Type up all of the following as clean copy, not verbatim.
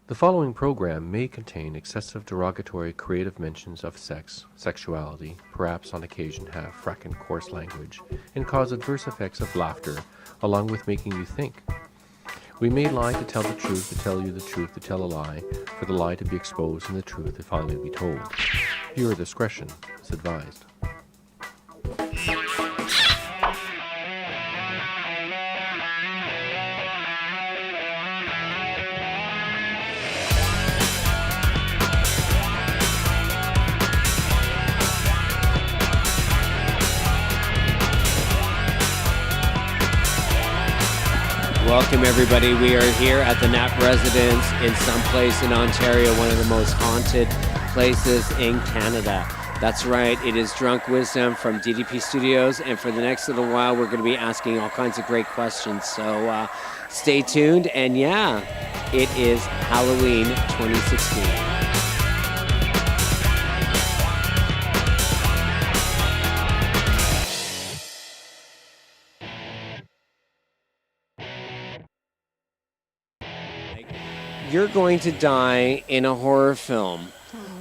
The following program may contain excessive derogatory creative mentions of sex, sexuality, perhaps on occasion have fracking coarse language, and cause adverse effects of laughter, along with making you think. We may lie to tell the truth, to tell you the truth, to tell a lie, for the lie to be exposed and the truth to finally be told. Viewer discretion is advised. Welcome everybody. We are here at the Knapp residence in some place in Ontario, one of the most haunted places in Canada. That's right, it is Drunk Wisdom from D.D.P Studios, and for the next little while we're going to be asking all kinds of great questions. So stay tuned, and yeah, it is Halloween 2016. You're going to die in a horror film.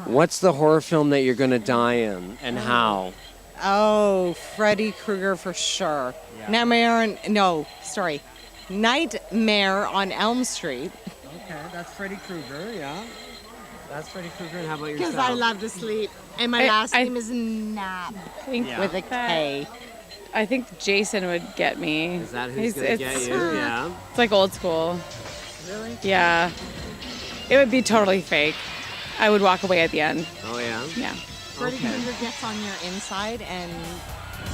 What's the horror film that you're going to die in, and how? Oh, Freddy Krueger for sure. Yeah. Nightmare on Elm Street. Okay, that's Freddy Krueger, yeah. That's Freddy Krueger, and how about yourself? Because I love to sleep, and my last name is Knapp, with a K. I think Jason would get me. Is that who's going to get you? Yeah. It's like old school. Really? Yeah. It would be totally fake. I would walk away at the end. Oh, yeah? Yeah. Freddy Krueger gets on your inside and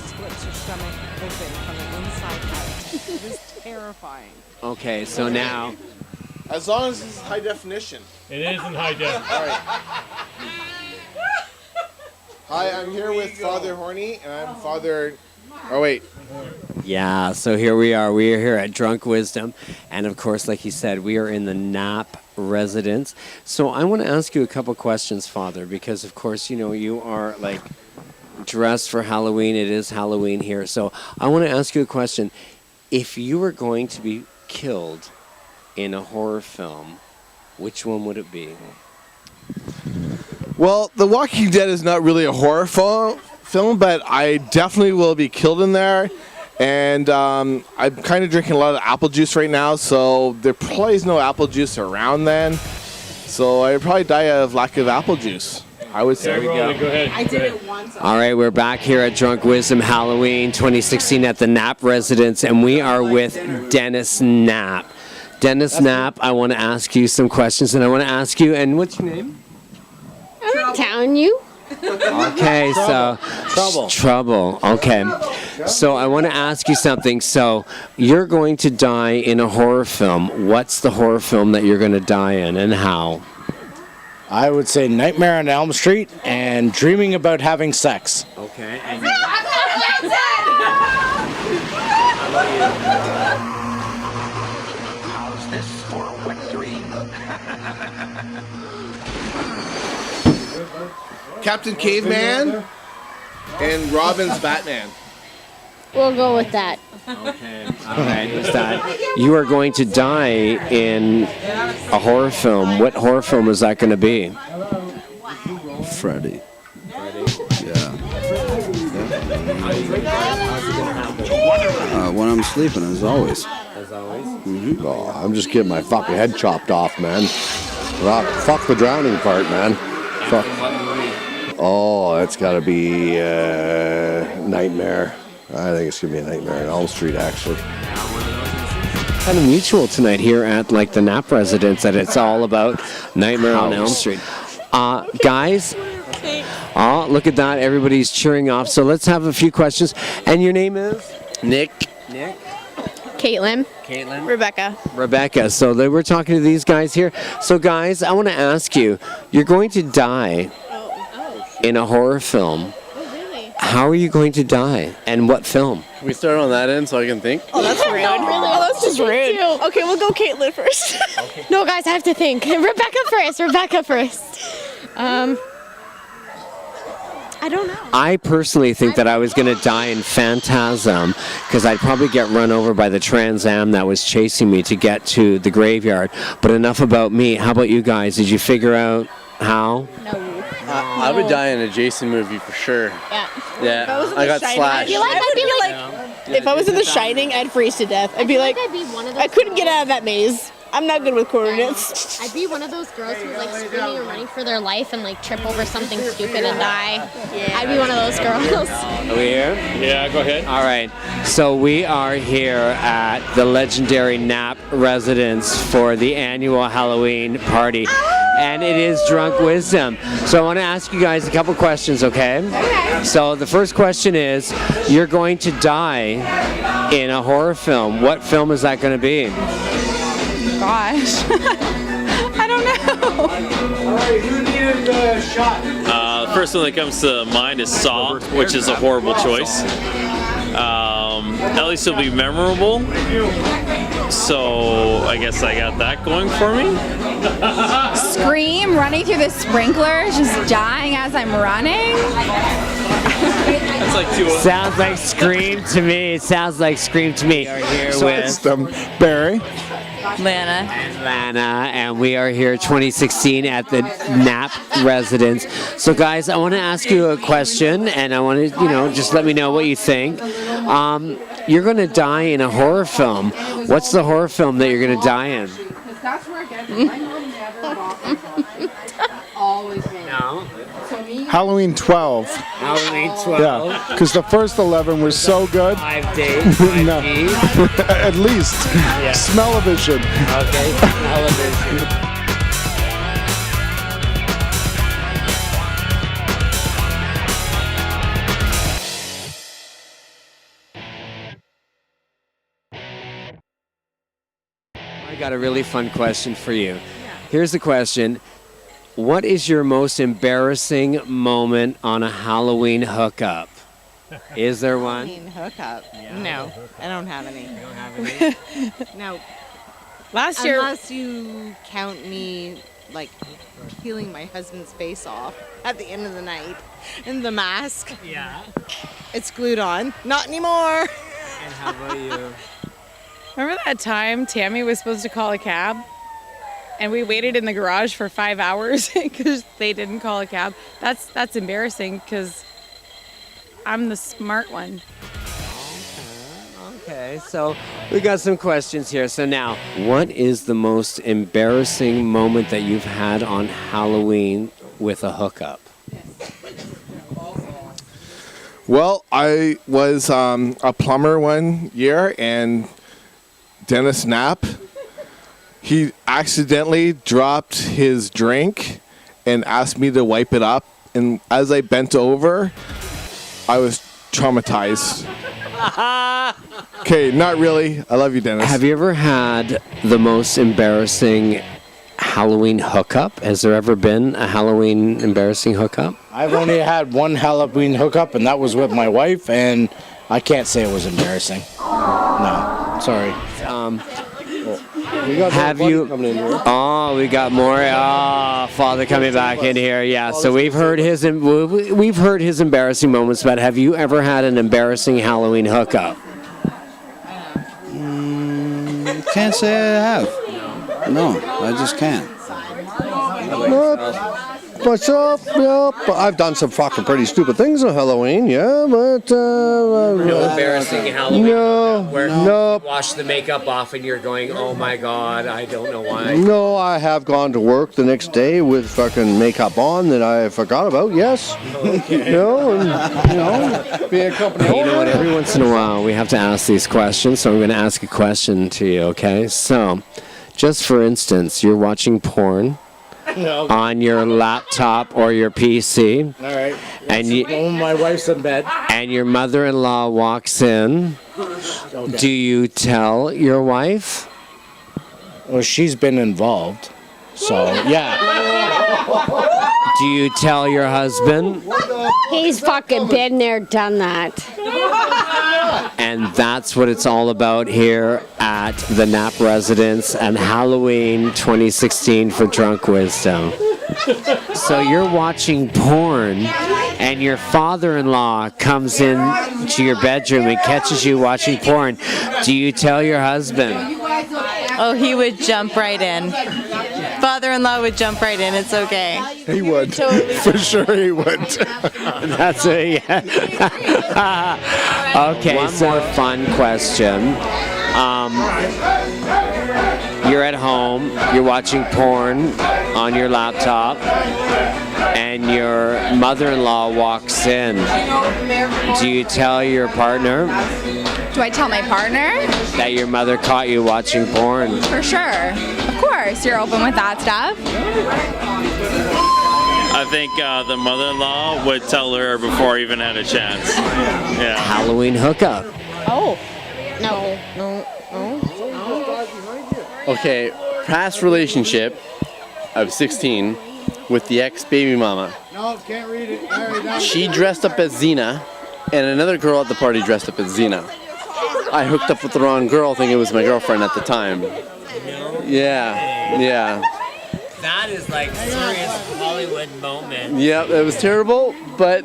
splits your stomach open from the inside out. It is terrifying. Okay, so now... As long as it's high definition. It is in high def. All right. Hi, I'm here with Father Horny, and I'm Father... Oh, wait. Yeah, so here we are. We are here at Drunk Wisdom. And of course, like you said, we are in the Knapp residence. So I want to ask you a couple questions, Father, because of course, you know, you are like dressed for Halloween. It is Halloween here. So I want to ask you a question. If you were going to be killed in a horror film, which one would it be? Well, The Walking Dead is not really a horror film, but I definitely will be killed in there. And I'm kind of drinking a lot of apple juice right now, so there probably is no apple juice around then. So I'd probably die of lack of apple juice, I would say. There we go. Go ahead. I did it once. All right, we're back here at Drunk Wisdom Halloween 2016 at the Knapp residence, and we are with Dennis Knapp. Dennis Knapp, I want to ask you some questions, and I want to ask you, and what's your name? I'm not telling you. Okay, Trouble. Okay. So I want to ask you something. So you're going to die in a horror film. What's the horror film that you're going to die in, and how? I would say Nightmare on Elm Street and Dreaming About Having Sex. Okay. How's this for a wet dream? Captain Caveman and Robin's Batman. We'll go with that. Okay. All right. Is that you are going to die in a horror film? What horror film is that going to be? Freddy. Yeah. When I'm sleeping, as always. As always. Mm-hmm. Oh, I'm just getting my fucking head chopped off, man. Fuck the drowning part, man. Fuck. Oh, it's got to be Nightmare. I think it's going to be a Nightmare on Elm Street, actually. Kind of mutual tonight here at like the Knapp residence that it's all about Nightmare on Elm Street. Guys, look at that. Everybody's cheering off. So let's have a few questions. And your name is? Nick. Caitlin. Rebecca. So we're talking to these guys here. So guys, I want to ask you, you're going to die in a horror film. How are you going to die? And what film? Can we start on that end so I can think? Oh, that's rude. Oh, that's just rude. Okay, we'll go Caitlin first. No, guys, I have to think. Rebecca first. I I don't know. I personally think that I was going to die in Phantasm because I'd probably get run over by the Trans Am that was chasing me to get to the graveyard. But enough about me. How about you guys? Did you figure out how? I would die in a Jason movie for sure. Yeah, I got slashed. If I was in The Shining, I'd freeze to death. I'd be like, I couldn't get out of that maze. I'm not good with coordinates. I'd be one of those girls who like screaming and running for their life and like trip over something stupid and die. Yeah. I'd be one of those girls. Are we here? Yeah, go ahead. All right. So we are here at the legendary Knapp residence for the annual Halloween party. And it is Drunk Wisdom. So I want to ask you guys a couple questions, okay? Okay. So the first question is, you're going to die in a horror film. What film is that going to be? Gosh. I don't know. All right, who needed the shot? The first one that comes to mind is Saw, which is a horrible choice. At least it'll be memorable. So I guess I got that going for me. Scream, running through the sprinklers, just dying as I'm running. That's like two. Sounds like Scream to me. Sounds like Scream to me. We are here with Barry. Lana, and we are here 2016 at the Knapp residence. So guys, I want to ask you a question, and I want to, just let me know what you think. You're going to die in a horror film. What's the horror film that you're going to die in? No. Halloween 12. Halloween 12. Yeah, because the first 11 were so good. 5 days, 5 No. Gs. At least. Yeah. Smell-o-vision. Okay, television. I got a really fun question for you. Here's the question. What is your most embarrassing moment on a Halloween hookup? Is there one? Halloween hookup? No, I don't have any. You don't have any? No. last year. Unless you count me like peeling my husband's face off at the end of the night in the mask. Yeah. It's glued on. Not anymore. And how about you? Remember that time Tammy was supposed to call a cab? And we waited in the garage for 5 hours because they didn't call a cab. That's embarrassing because I'm the smart one. Okay, so we got some questions here. So now, what is the most embarrassing moment that you've had on Halloween with a hookup? Well, I was a plumber one year, and Dennis Knapp, he accidentally dropped his drink and asked me to wipe it up. And as I bent over, I was traumatized. Okay, not really. I love you, Dennis. Have you ever had the most embarrassing Halloween hookup? Has there ever been a Halloween embarrassing hookup? I've only had one Halloween hookup, and that was with my wife, and I can't say it was embarrassing. No, sorry. We got Have more you? coming in here. Oh, we got more. Oh, Father coming back in here. Yeah. So we've heard his embarrassing moments. But have you ever had an embarrassing Halloween hookup? Can't say I have. No, I just can't. Myself, yeah, but I've done some fucking pretty stupid things on Halloween, yeah, but No embarrassing Halloween hookup where no. you wash the makeup off and you're going, oh my God, I don't know why. No, I have gone to work the next day with fucking makeup on that I forgot about, yes. Okay. Being a company owner. You know what, every once in a while we have to ask these questions, so I'm going to ask a question to you, okay? So, just for instance, you're watching porn on your laptop or your PC. All right. And my wife's in bed. And your mother-in-law walks in. Okay. Do you tell your wife? Well, she's been involved, so yeah. Do you tell your husband? He's fucking been there, done that. And that's what it's all about here at the Knapp residence and Halloween 2016 for Drunk Wisdom. So you're watching porn and your father-in-law comes in to your bedroom and catches you watching porn, do you tell your husband? Oh, he would jump right in. Father-in-law would jump right in. It's okay. He would. For sure he would. That's a okay. One more fun question. You're at home, you're watching porn on your laptop, and your mother-in-law walks in. Do you tell your partner Do I tell my partner? that your mother caught you watching porn? For sure. Of course, you're open with that stuff. I think the mother-in-law would tell her before I even had a chance. Yeah. Halloween hookup. Oh. No. Okay, past relationship of 16 with the ex-baby mama. No, can't read it. She dressed up as Xena, and another girl at the party dressed up as Xena. I hooked up with the wrong girl, thinking it was my girlfriend at the time. Yeah. That is like serious Hollywood moment. Yeah, it was terrible, but...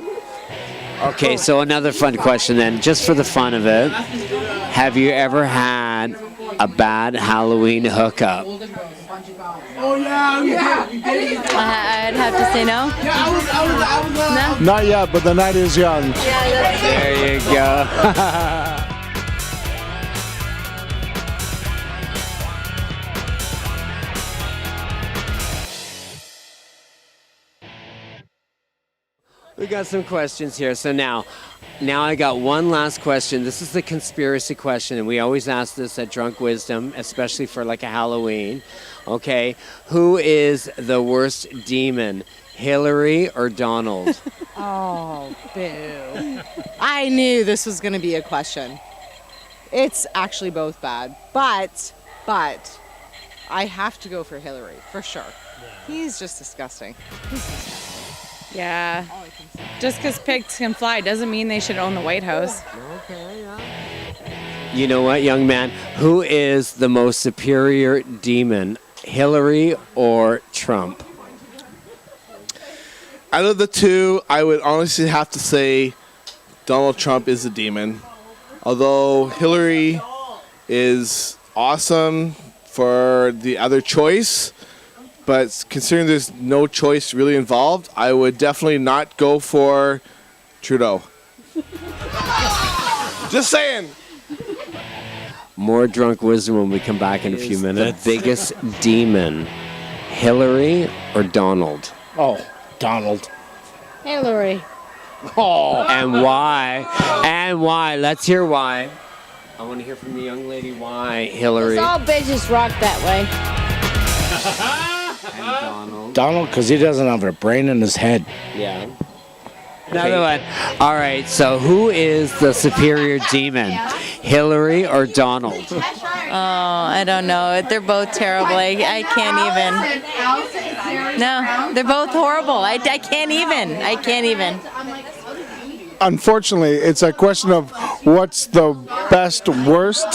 Okay, so another fun question then, just for the fun of it. Have you ever had a bad Halloween hookup? Oh, yeah. I'd have to say no. No? Not yet, but the night is young. There you go. We got some questions here. So now I got one last question. This is the conspiracy question, and we always ask this at Drunk Wisdom, especially for like a Halloween. Okay, who is the worst demon, Hillary or Donald? Oh, boo. I knew this was going to be a question. It's actually both bad, but I have to go for Hillary, for sure. He's just disgusting. Yeah. Just because pigs can fly doesn't mean they should own the White House. You know what, young man? Who is the most superior demon, Hillary or Trump? Out of the two, I would honestly have to say Donald Trump is a demon. Although Hillary is awesome for the other choice, but considering there's no choice really involved, I would definitely not go for Trudeau. Just saying. More Drunk Wisdom when we come back in a few minutes. The biggest demon, Hillary or Donald? Oh, Donald. Hillary. Oh. And why? And why? Let's hear why. I want to hear from the young lady why Hillary. All bitches rock that way. And Donald, because he doesn't have a brain in his head. Yeah. Another one. All right, so who is the superior demon, Hillary or Donald? Oh, I don't know. They're both terrible. I can't even. No, they're both horrible. I can't even. Unfortunately, it's a question of what's the best, worst,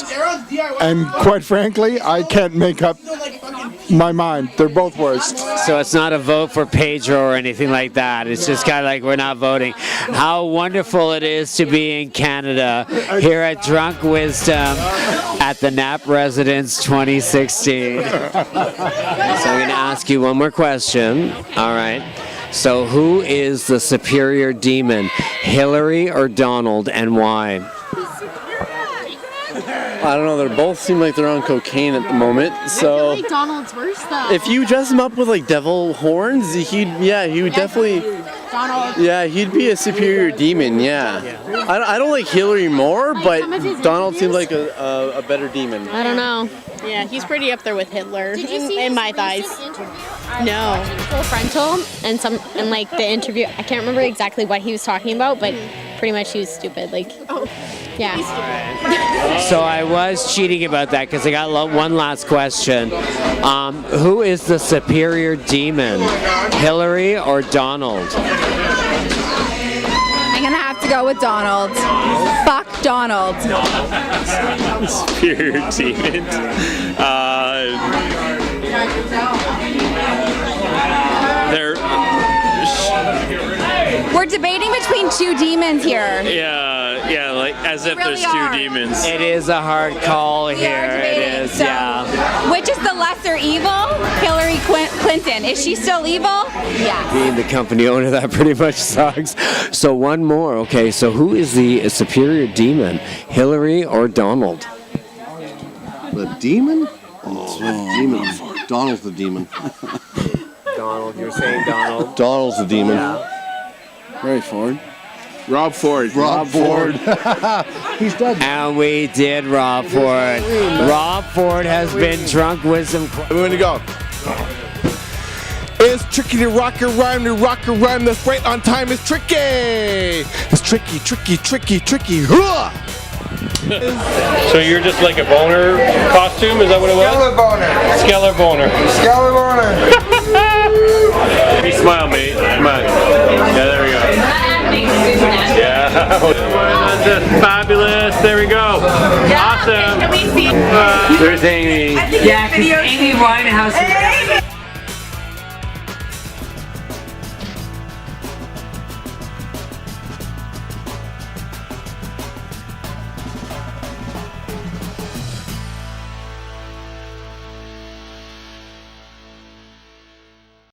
and quite frankly, I can't make up my mind. They're both worst. So it's not a vote for Pedro or anything like that. It's just kind of like we're not voting. How wonderful it is to be in Canada here at Drunk Wisdom at the Knapp Residence 2016. So I'm going to ask you one more question. All right. So who is the superior demon, Hillary or Donald, and why? I don't know, they both seem like they're on cocaine at the moment, so... I feel like Donald's worse, though. If you dress him up with, like, devil horns, he would definitely... Donald. Yeah, he'd be a superior demon, yeah. I don't like Hillary more, but Donald seems like a better demon. I don't know. Yeah, he's pretty up there with Hitler in my thighs. No. Full frontal and like the interview, I can't remember exactly what he was talking about, but pretty much he was stupid. Like, yeah. So I was cheating about that because I got one last question. Who is the superior demon, Hillary or Donald? I'm gonna have to go with Donald. Fuck Donald. Superior demon. We're debating between two demons here. Yeah, like as if really there's are. two demons. It is a hard call We are here. It debating. is, So, yeah. which is the lesser evil? Hillary Clinton. Is she still evil? Yes. Being the company owner, that pretty much sucks. So one more. Okay, so who is the superior demon, Hillary or Donald? The demon? Oh, the demon. Donald's the demon. Donald, you're saying Donald? Donald's the demon. Ray Ford. Rob Ford. Rob Ford. He's dead. And we did Rob Ford. Rob Ford has been drunk with some. We're going to go. It's tricky to rock a rhyme, that's right on time. It's tricky. It's tricky. Huh! So you're just like a boner costume? Is that what it was? Skeller boner. Hey, smile, mate. Come on. Yeah, there we go. Yeah. Just fabulous. There we go. Awesome. There's Amy. Yeah, because Amy Winehouse.